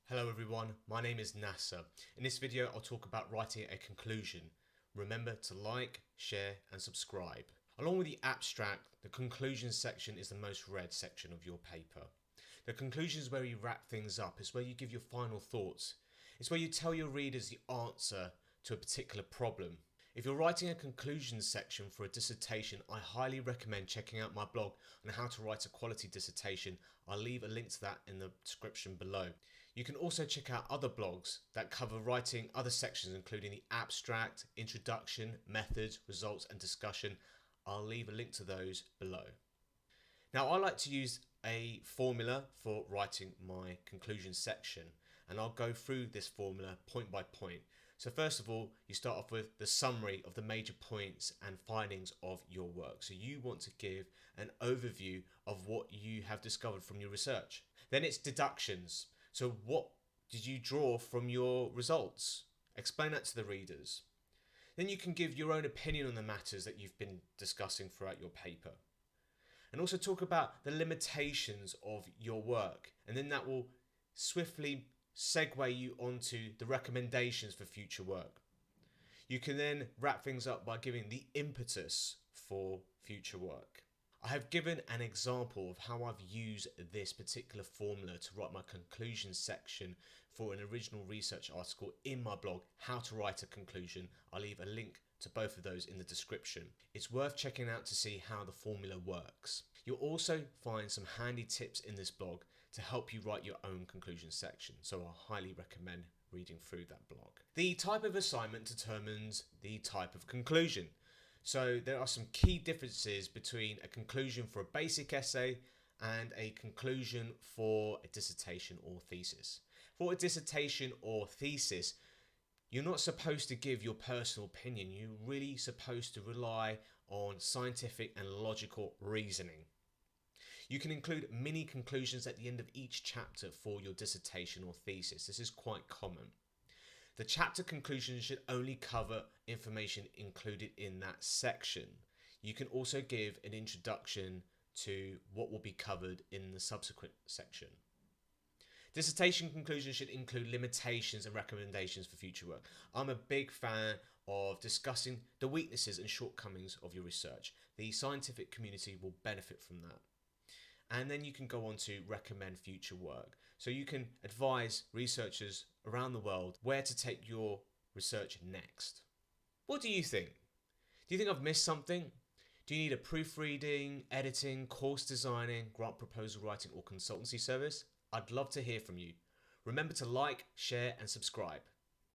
Hello everyone, my name is Nasser. In this video I'll talk about writing a conclusion. Remember to like, share and subscribe. Along with the abstract, the conclusion section is the most read section of your paper. The conclusion is where you wrap things up, it's where you give your final thoughts. It's where you tell your readers the answer to a particular problem. If you're writing a conclusion section for a dissertation, I highly recommend checking out my blog on how to write a quality dissertation. I'll leave a link to that in the description below. You can also check out other blogs that cover writing other sections, including the abstract, introduction, methods, results and discussion. I'll leave a link to those below. Now, I like to use a formula for writing my conclusion section, and I'll go through this formula point by point. So first of all, you start off with the summary of the major points and findings of your work. So you want to give an overview of what you have discovered from your research. Then it's deductions. So what did you draw from your results? Explain that to the readers. Then you can give your own opinion on the matters that you've been discussing throughout your paper. And also talk about the limitations of your work, and then that will swiftly segue you onto the recommendations for future work. You can then wrap things up by giving the impetus for future work. I have given an example of how I've used this particular formula to write my conclusion section for an original research article in my blog, How to Write a Conclusion. I'll leave a link to both of those in the description. It's worth checking out to see how the formula works. You'll also find some handy tips in this blog to help you write your own conclusion section, so I highly recommend reading through that blog. The type of assignment determines the type of conclusion. So there are some key differences between a conclusion for a basic essay and a conclusion for a dissertation or thesis. For a dissertation or thesis, you're not supposed to give your personal opinion. You're really supposed to rely on scientific and logical reasoning. You can include mini conclusions at the end of each chapter for your dissertation or thesis. This is quite common. The chapter conclusion should only cover information included in that section. You can also give an introduction to what will be covered in the subsequent section. Dissertation conclusion should include limitations and recommendations for future work. I'm a big fan of discussing the weaknesses and shortcomings of your research. The scientific community will benefit from that. And then you can go on to recommend future work. So you can advise researchers around the world where to take your research next. What do you think? Do you think I've missed something? Do you need a proofreading, editing, course designing, grant proposal writing or consultancy service? I'd love to hear from you. Remember to like, share and subscribe.